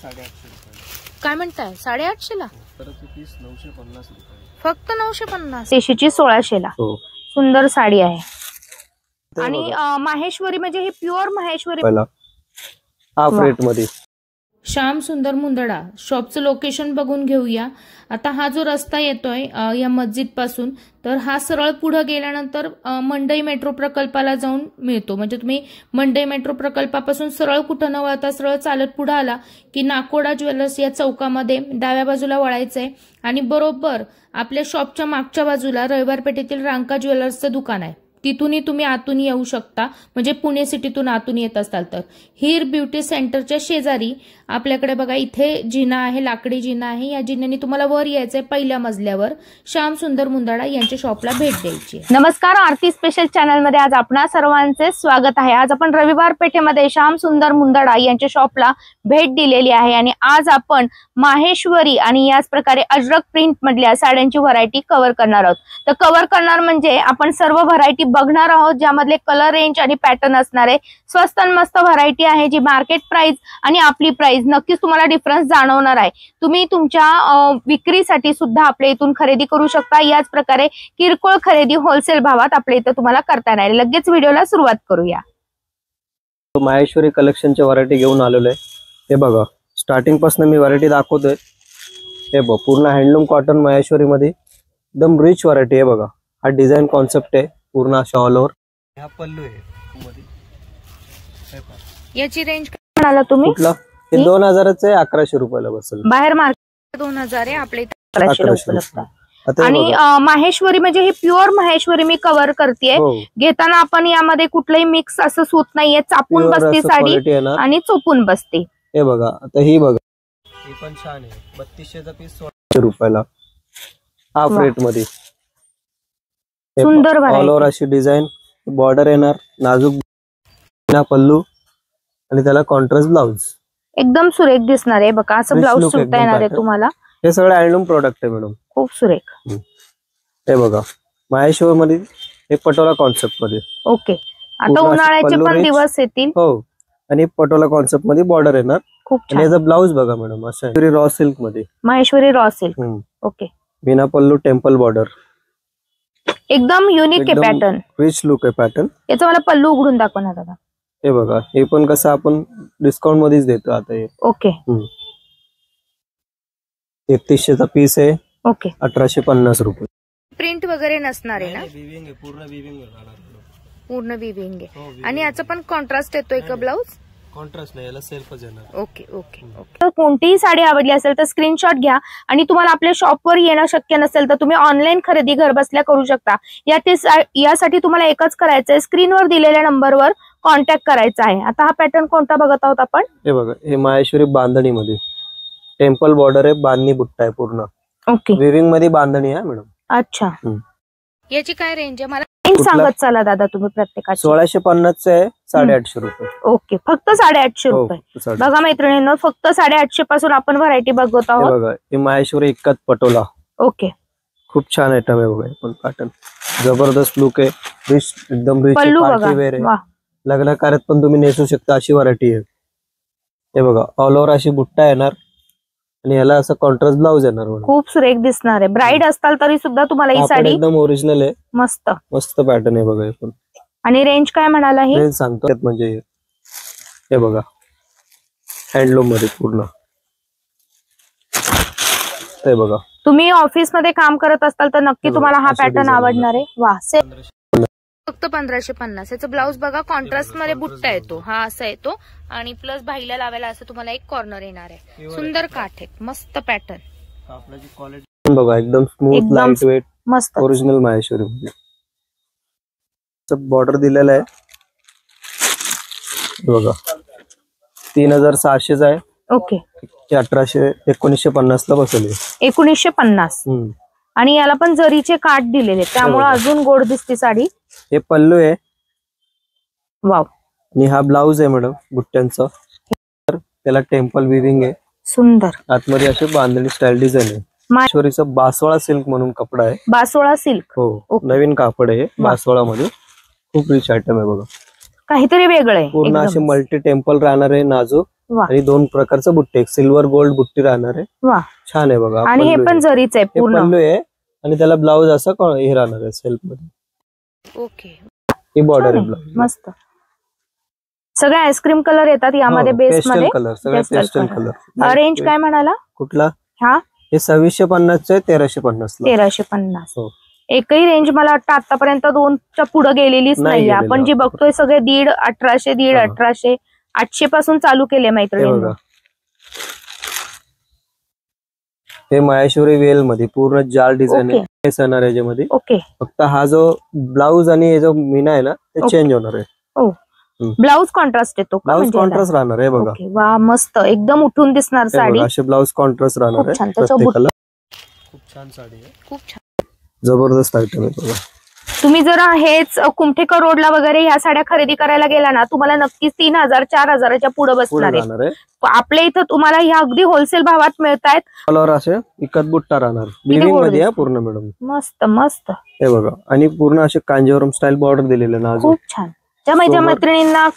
850 रुपये. काय म्हणताय 850 ला? तर ते पीस 950 रुपये. फक्त 950. देशीची 1600 ला. सुंदर साडी आहे. आणि माहेश्वरी म्हणजे हे प्युअर माहेश्वरी हाफ रेट मध्ये. श्याम सुंदर मुंदडा शॉपचं लोकेशन बघून घेऊया. आता हा जो रस्ता येतोय या मस्जिद पासून, तर हा सरळ पुढे गेल्यानंतर मंडई मेट्रो प्रकल्पाला जाऊन मिळतो. म्हणजे तुम्ही मंडई मेट्रो प्रकल्पापासून सरळ कुठं न वळता सरळ चालत पुढे आला की नाकोडा ज्वेलर्स या चौकामध्ये डाव्या बाजूला वळायचंय आणि बरोबर आपल्या शॉपच्या मागच्या बाजूला रविवार पेठेतील रांका ज्वेलर्सचं दुकान आहे. तिथूनही तुम्ही आतून येऊ शकता. म्हणजे पुणे सिटीतून आतून येत असाल तर हिर ब्युटी सेंटरच्या शेजारी आपल्याकडे बघा इथे जिना आहे, लाकडी जिना आहे. या जिन्याने तुम्हाला वर यायचंय पहिल्या मजल्यावर. श्याम सुंदर मुंदडा यांच्या शॉपला भेट द्यायची. नमस्कार, आरती स्पेशल चॅनल मध्ये आज आपणा सर्वांचे स्वागत आहे. आज आपण रविवार पेठेमध्ये श्याम सुंदर मुंदडा यांच्या शॉपला भेट दिलेली आहे आणि आज आपण माहेश्वरी आणि याच प्रकारे अजरक प्रिंट मधल्या साड्यांची व्हरायटी कव्हर करणार आहोत. तर कव्हर करणार म्हणजे आपण सर्व व्हरायटी बघणार आहोत ज्यामधले कलर रेंज आणि पॅटर्न असणार आहे. स्वस्त आणि मस्त व्हरायटी आहे जी मार्केट प्राइस आणि आपली प्राइस नक्कीच तुम्हाला डिफरन्स जाणवणार आहे. तुम्ही तुमच्या विक्रीसाठी सुद्धा आपल्या इथून खरेदी करू शकता. याच प्रकारे किरकोळ खरेदी होलसेल भावात आपल्या इथं तुम्हाला करता येणार आहे. लगेच व्हिडिओला सुरुवात करूया. माहेश्वरी कलेक्शनची व्हरायटी घेऊन आलेलो आहे. हे बघा स्टार्टिंग पासून मी व्हरायटी दाखवतोय. हे बघ पूर्ण हँडलूम कॉटन माहेश्वरी मध्ये एकदम रिच व्हरायटी आहे. बघा हा डिझाइन कॉन्सेप्ट आहे पूर्ण अशा ऑल ओव्हर. हा पल्लू आहे मध्ये. याची रेंज काय म्हणाला तुम्ही? हे 2000च आहे. 1100 रुपयाला बसेल. बाहेर मार्केट 2000 आहे, आपल्या इथे 1100 उपलब्ध आहे. आणि माहेश्वरी म्हणजे हे प्युअर माहेश्वरी मी कव्हर करतेय. घेताना आपण यामध्ये कुठलंही मिक्स असं सूत नाहीये. चापून बसते साडी आणि चोपून बसते. हे बघा आता ही बघा ही पण छान आहे. 3200चा पीस 1600 रुपयाला हाफ रेट मध्ये. सुंदर ऑल ओव्हर अशी डिझाइन, बॉर्डर येणार, नाजूक पल्लू आणि त्याला कॉन्ट्रास्ट ब्लाउज. एकदम सुरेख दिसणार आहे. बघा असं ब्लाउज सुद्धा येणार आहे तुम्हाला. हे सगळं हँडलूम प्रोडक्ट आहे मॅडम. खूप सुरेख. हे बघा माहेश्वर मध्ये हे पटोला कॉन्सेप्ट मध्ये. ओके, आता उन्हाळ्याचे पण दिवस येतील. हो, आणि पटोला कॉन्सेप्ट मध्ये बॉर्डर येणार. खूप छान. आणि याचा ब्लाउज बघा मॅडम असं आहे रॉ सिल्क मध्ये. Maheshwari raw silk. ओके, बिना पल्लू टेम्पल बॉर्डर. एकदम युनिक आहे पॅटर्न. रिच लुक आहे पॅटर्न. याचा मला पल्लू उघडून दाखव ना दादा. हे बघा हे पण कसं आपण डिस्काउंट मध्येच देतो आता हे. ओके, 3300चा पीस आहे. ओके, 1850 रुपये. प्रिंट वगैरे नसणार आहे ना? विविंग आहे, पूर्ण विविंग आहे. पूर्ण विविंग आहे. आणि याचा पण कॉन्ट्रास्ट येतोय का ब्लाउज? कॉन्ट्रास्ट नाही, याला सेल्फच येणार. Okay okay okay. कोणतीही साडी आवडली असेल तर स्क्रीनशॉट घ्या. आणि तुम्हाला आपल्या शॉपवर येणं शक्य नसेल तर तुम्ही ऑनलाईन खरेदी घर बसल्या करू शकता. यासाठी तुम्हाला एकच करायचंय, स्क्रीनवर दिलेल्या नंबरवर कॉन्टॅक्ट करायचा आहे. आता हा पॅटर्न कोणता बघत आहोत आपण? हे बघा हे माहेश्वरी बांधणी मध्ये टेम्पल बॉर्डर आहे, बांधणी बुट्टा आहे पूर्ण. ओके, विविंग मध्ये बांधणी आहे मॅडम. अच्छा, याची काय रेंज आहे मला सांगत चला दादा तुम्ही? प्रत्येकाची 1650 आहे, 850 रुपये. ओके, फक्त 850 रुपये. बघा मैत्रिणींनो, फक्त 850 पासून आपण व्हरायटी बघत आहोत. बघा हे माहेश्वरी इक्कत पटोला. ओके, खूप छान आयटम आहे बघा. पण पॅटर्न जबरदस्त लुक आहे. रिच, एकदम रिच पार्टी वेअर आहे. लग्न कार्यात पण तुम्ही नेसू शकता अशी व्हरायटी आहे. हे बघा ऑल ओव्हर अशी बुट्टा येणार आणि याला असं कॉन्ट्रास्ट ब्लाउज येणार. खूप सुरेख दिसणार आहे. ब्राईड असताल तरी सुद्धा तुम्हाला ही साडी एकदम ओरिजिनल आहे. मस्त मस्त पॅटर्न आहे बघा. हे पण. आणि रेंज काय म्हणाला? हे रेंज सांगतो म्हणजे हे बघा हँडलूम मध्ये पूर्ण. हे बघा तुम्ही ऑफिस मध्ये काम करत असताल तर नक्की तुम्हाला हा पॅटर्न आवडणार आहे. वा, फक्त 1550. याचा ब्लाउज बघा कॉन्ट्रास्ट मध्ये बुट्टा येतो, हा असा येतो आणि प्लस भाईला लावायला असं तुम्हाला एक कॉर्नर येणार आहे. सुंदर काठ आहे, मस्त पॅटर्न बघा. एकदम स्मूथ, लाईट वेट, मस्त ओरिजिनल माहेश्वरी मध्ये. बॉर्डर दिलेला आहे बघा. 3600 आहे. ओके, 1950 ला बसवली. 1950. आणि याला पण जरीचे काठ दिलेले त्यामुळे अजून गोड दिसते साडी. हे पल्लू आहे. वाव. आणि हा ब्लाउज आहे मॅडम बुट्ट्यांचा. त्याला टेम्पल विविंग आहे. सुंदर. आतमध्ये अशी बांधणी स्टाईल डिझाईन आहे. माहेश्वरीचा बासवाळा सिल्क म्हणून कपडा आहे. बासवाळा सिल्क. हो, नवीन कापड आहे बासवाळा मध्ये. खूप रिच आयटम आहे बघा. काहीतरी वेगळं आहे. पूर्ण असे मल्टी टेम्पल राहणार आहे नाजूक वा आणि 2 प्रकारचं बुट्टे, एक सिल्वर गोल्ड बुट्टी राहणार आहे. वा छान आहे बघा. आणि हे पण जरीच आहे हे पूर्ण. पल्लू आहे आणि त्याला ब्लाऊज असं हे राहणार आहे सेल्फ मध्ये. ओके. ही बॉर्डर आहे ब्लाऊज. मस्त. सगळे आईस्क्रीम कलर येतात यामध्ये बेस मध्ये. कलर सगळे पेस्टल कलर. रेंज काय म्हणाला कुठला? हा हे 2650 चे 1350 ला. 1350. हो. एकही रेंज मला वाटतं आतापर्यंत 2च्या पुढे गेलेलीच नाही. आपण जी बघतोय सगळे 1,500, 1800, 1,500, 800 पासून चालू केले मैत्रिणी. हे माहेश्वरी वेल मध्ये पूर्ण जाल डिझाईन आहे सणार याच्यामध्ये. ओके. फक्त हा जो ब्लाऊज आणि हे जो मीना आहे ना ते चेंज होणार आहे. हो. ब्लाऊज कॉन्ट्रास्ट येतो का? ब्लाऊज कॉन्ट्रास्ट राहणार आहे बघा. वा मस्त एकदम उठून दिसणार साडी. असे ब्लाऊज कॉन्ट्रास्ट राहणार आहे. खूप छान साडी आहे. खूप छान जबरदस्त आयटम आहे बघा. तुम्ही जर हेच कुमठेकर रोडला वगैरे ह्या साड्या खरेदी करायला गेला ना तुम्हाला नक्कीच 3000 4000च्या पुढे बसणार आहे. आपल्या इथं तुम्हाला ह्या अगदी होलसेल भावात मिळतायत. कलर असे इकत बुट्टा राहणार विविंग मध्ये पूर्ण मॅडम. मस्त मस्त. हे बघा आणि पूर्ण असे कांजीवरम स्टाईल बॉर्डर दिलेले ना. खूप छान. ज्या माझ्या मैत्रिणींना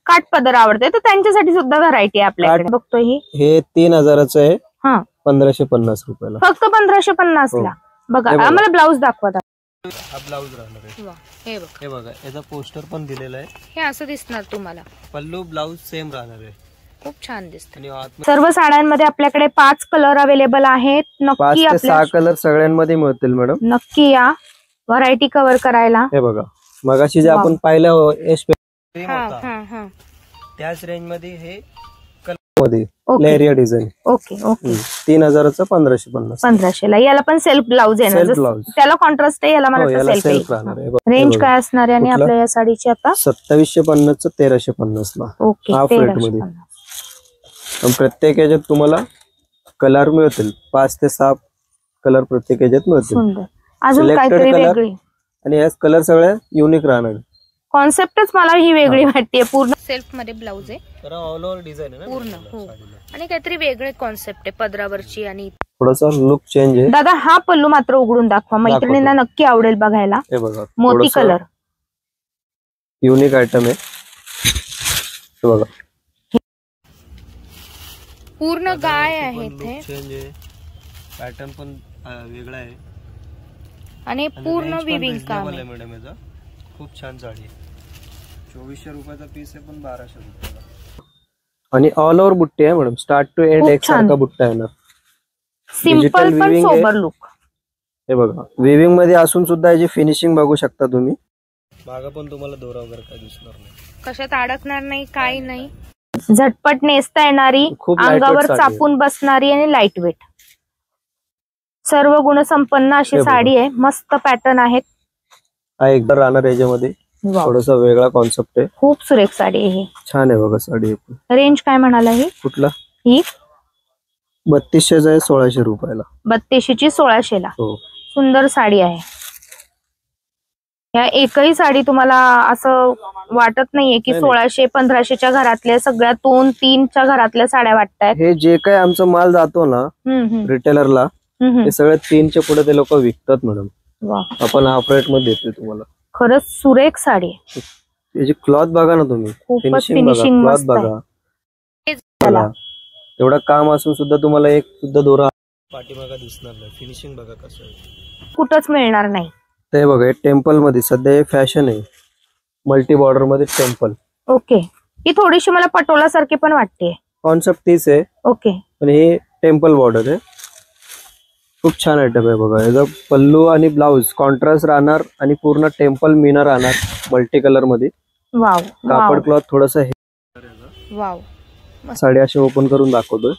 काठ पदर आवडते तर त्यांच्यासाठी सुद्धा व्हरायटी आहे आपल्याकडे. बघतोय हे 3000चं आहे. हा 1550 रुपयाला. फक्त 1550 ला. बघा आम्हाला ब्लाऊज दाखवा. हा ब्लाऊज राहणार आहे. हे बघा याचा पोस्टर पण दिलेला आहे. हे असं दिसणार तुम्हाला. पल्लू ब्लाऊज सेम राहणार आहे. खूप छान दिसतं. सर्व साड्यांमध्ये आपल्याकडे 5 कलर अवेलेबल आहेत. नक्की 5 ते 6 कलर सगळ्यांमध्ये मिळतील मॅडम. नक्की या व्हरायटी कव्हर करायला. हे बघा मगाशी जे आपण पाहिलं त्याच रेंज मध्ये हे कलर मध्ये लेरिया डिझाईन. Okay okay. 3000चं 1550. 1500 ला. याला पण सेल्फ ब्लाऊज येणार. त्याला कॉन्ट्रास्ट आहे याला मला सेल्फ राहणार आहे. रेंज काय असणार आहे आणि आपल्या या साडीची आता 2750चं 1350 ला. ओके. हाफ रेट मध्ये. प्रत्येक याच्यात तुम्हाला कलर मिळतील. 5 ते 6 कलर प्रत्येक याच्यात मिळतील. सुंदर. अजून काहीतरी वेगळी आणि या कलर सगळ्या युनिक राहणार. कॉन्सेप्टच मला ही वेगळी वाटते. पूर्ण सेल्फ मध्ये ब्लाऊज आहे. ऑल ओव्हर डिझाईन आहे पूर्ण. हो. आणि काहीतरी वेगळे कॉन्सेप्ट आहे पदरावरची आणि थोडासा लुक चेंज आहे. दादा हा पल्लू मात्र उघडून दाखवा. मैत्रिणींना नक्की आवडेल बघायला. हे बघा मोती कलर युनिक आयटम आहे. हे बघा पूर्ण गाय आहे इथे. चेंज आहे. पॅटर्न पण वेगळा आहे आणि पूर्ण विविंग काम आहे मॅडम. याचा खूप छान साडी आहे. 2400 रुपयाचा पीस आहे पण 1200 रुपयाला. आणि ऑल ओव्हर बुट्टी आहे मॅडम. स्टार्ट टू एंड एक सारखा बुट्टा आहे ना. सिंपल पण सोबर लुक. हे बघा विविंग मध्ये असून सुद्धा याची फिनिशिंग बघू शकता तुम्ही. मागं पण तुम्हाला दोरा वगैरे काय दिसणार नाही. कशात अडकणार नाही काही नाही. झटपट नेसता येणारी, अंगावर चापून बसणारी आणि लाईट वेट. सर्व गुणसंपन्न अशी साडी आहे. मस्त पॅटर्न आहेत. हा एकदा राहणार याच्यामध्ये थोडासा वेगळा कॉन्सेप्ट आहे. खूप सुरेख साडी आहे. छान आहे बघा साडी. रेंज काय म्हणाला ही? कुठला? ही 3200 आहे 1600 रुपयाला. 3200ची 1600 ला. हो. सुंदर साडी आहे. या एकही साडी तुम्हाला असं वाटत नाहीये की 1600 1500च्या घरातल्या सगळ्या 2-3च्या घरातल्या साड्या वाटतायत. हे जे काय आमचा माल जातो ना रिटेलरला हे सगळं 3च्या पुढे ते लोक विकतात मॅडम. आपण हाफ रेट मध्ये देतो तुम्हाला. खरंच सुरेख साडी आहे. त्याची क्लॉथ बघा ना तुम्ही. फिनिशिंग क्लॉथ बघा. एवढं काम असून सुद्धा तुम्हाला एक सुद्धा दोरा पाठीमागा दिसणार नाही. फिनिशिंग बघा कसं आहे. कुठंच मिळणार नाही. ते बघा टेम्पल मध्ये सध्या हे फॅशन आहे. मल्टी बॉर्डर मध्ये टेम्पल. ओके. ही थोडीशी मला पटोला सारखी पण वाटते. कॉन्सेप्ट तीच आहे. ओके. पण हे टेम्पल बॉर्डर आहे. खूप छान आयटम आहे बघा. याचा पल्लू आणि ब्लाऊज कॉन्ट्रास्ट राहणार आणि पूर्ण टेम्पल मीना राहणार मल्टी कलर मध्ये. वाव. कापड क्लॉथ थोडस हे. वाव. साडी अशी ओपन करून दाखवतोय.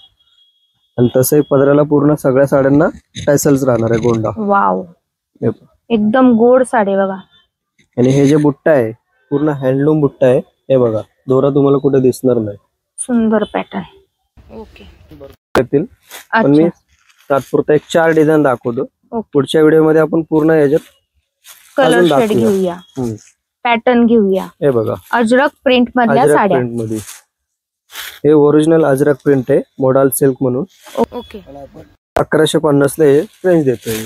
आणि तसंही पदराला पूर्ण सगळ्या साड्यांना टॅसल्स राहणार आहे गोंडा. वाव. एकदम गोड साडी बघा. आणि हे जे बुट्टा आहे पूर्ण हँडलूम बुट्टा आहे. हे बघा दोरा तुम्हाला कुठे दिसणार नाही. सुंदर पॅटर्न. ओके. पण मी तात्पुरता एक 4 डिझाईन दाखवतो. पुढच्या व्हिडिओ मध्ये आपण पूर्ण याच्यात कलर शेड घेऊया. पॅटर्न घेऊया. हे बघा अजरक प्रिंट मधल्या साड्या. प्रिंट मध्ये हे ओरिजिनल अजरक प्रिंट आहे. मोडाल सिल्क म्हणून. ओके. 1150 ला हे रेंज देतोय.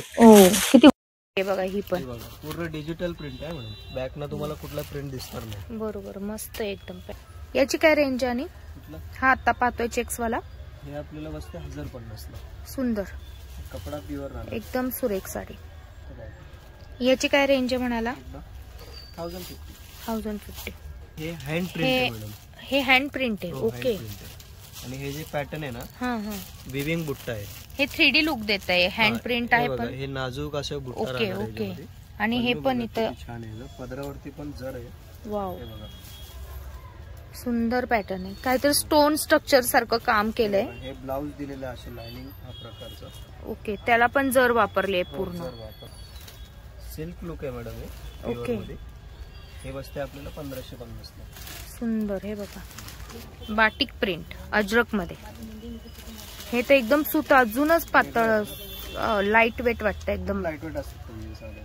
किती बघा. ही पण पूर्ण डिजिटल प्रिंट आहे मॅडम. बॅक ना तुम्हाला कुठला प्रिंट दिसणार नाही. बरोबर. मस्त एकदम. याची काय रेंज आणि बघितलं हा आता पाहतोय चेक्स वाला, हे आपल्याला बसते 1050 ला. सुंदर कपडा प्युअर राहणार. एकदम सुरेख साडी. याची काय रेंज आहे म्हणाला? 1050. हे हँड प्रिंट आहे मॅडम. हे हँड प्रिंट आहे. ओके. आणि हे जे पॅटर्न आहे ना, हा हा, विविंग बुट्टा आहे. हे 3D लुक देत आहे. हँड प्रिंट आहे पण हे नाजूक असं बुट्टा ओके राहणार आहे ओके. याच्यामध्ये. आणि हे पण इथं छान आहे. पदरावरती पण जर आहे. वाव, हे बघा सुंदर पॅटर्न आहे. काहीतरी स्टोन स्ट्रक्चर सारखं काम केलंय. हे ब्लाउज दिलेलं आहे असे लाइनिंग हा प्रकारचा. ओके, त्याला पण जर वापरले पूर्ण. सिल्क लुक आहे मॅडम हे. ओके. हे बसते आपल्याला 1550 ला. सुंदर. हे बघा बाटिक प्रिंट अजरक मध्ये. हे तर एकदम सूत अजूनच पातळ लाईट वेट वाटतं. एकदम लाईट वेट असते साड्या.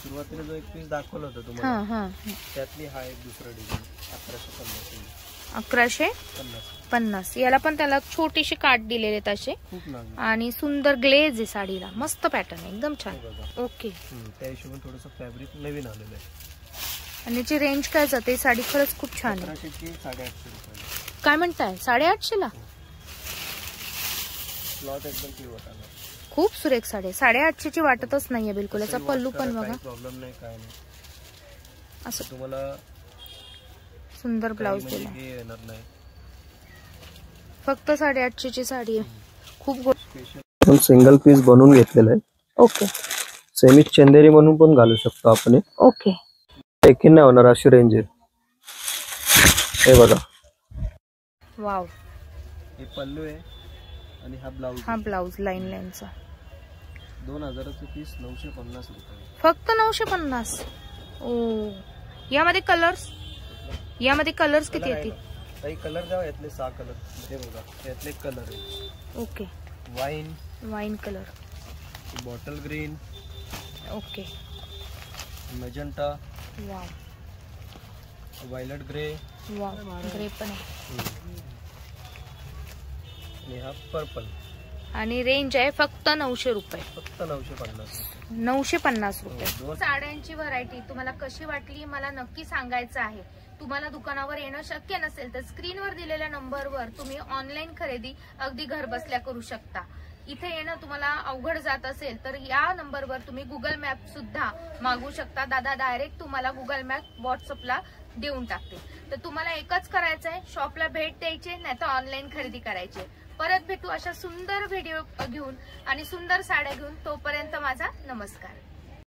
सुरुवातीला जो एक पीस दाखवला होता तुम्हाला, त्यातली हा एक दुसरा डिझाइन 1150. याला पण त्याला छोटीशी काट दिलेले आहेत असे. खूप नाजूक आणि सुंदर ग्लेज आहे साडीला. मस्त पॅटर्न आहे, एकदम छान. ओके. त्या हिशोबाने थोडस फॅब्रिक नवीन आलेलं आहे. आणि याची रेंज काय जाते? साडी खरंच खूप छान आहे. 1700 ची 850 रुपये. काय म्हणताय? 850 ला? क्लॉथ एकदम प्युअर आहे. खूप सुरेख साडी. 850 ची वाटतच नाहीये बिलकुल. याचा पल्लू पण बघा. प्रॉब्लेम नाही, काय नाही. असं तुम्हाला सुंदर ब्लाउज दिला. हे येणार नाही. फक्त 850 ची साडी आहे. खूप सिंगल पीस बनवून घेतलेलं आहे. ओके. सेमी चंदेरी म्हणून पण घालू शकतो आपण. ओके. देखील नाही होणार अशी रेंज आहे. हे बघा. वाव. हे पल्लू आहे आणि हा ब्लाउज. हा ब्लाउज लाईनचा 2000 चे पीस 950 रुपये. फक्त 950. ओ, यामध्ये कलर्स किती येतील? काही कलर द्यावा. यातले 6 कलर. हे बघा, यातले कलर आहे. Okay. Wine colour, bottle green, okay, magenta, wow, violet grey, wow, grey पण आहे. आणि हा पर्पल. आणि रेंज आहे फक्त 900 रुपये. फक्त 950. 950 रुपये. साड्यांची व्हरायटी तुम्हाला कशी वाटली मला नक्की सांगायचं आहे. तुम्हाला दुकानावर येणं शक्य नसेल तर स्क्रीनवर दिलेल्या नंबरवर तुम्ही ऑनलाईन खरेदी अगदी घर बसल्या करू शकता. इथे येणं तुम्हाला अवघड जात असेल तर या नंबरवर तुम्ही गुगल मॅप सुद्धा मागवू शकता. दादा डायरेक्ट तुम्हाला गुगल मॅप व्हॉट्सअपला देऊन टाकते. तर तुम्हाला एकच करायचं आहे, शॉपला भेट द्यायची नाही तर ऑनलाईन खरेदी करायची. परत भेटू अशा सुंदर व्हिडिओ घेऊन आणि सुंदर साड्या घेऊन. तोपर्यंत माझा नमस्कार.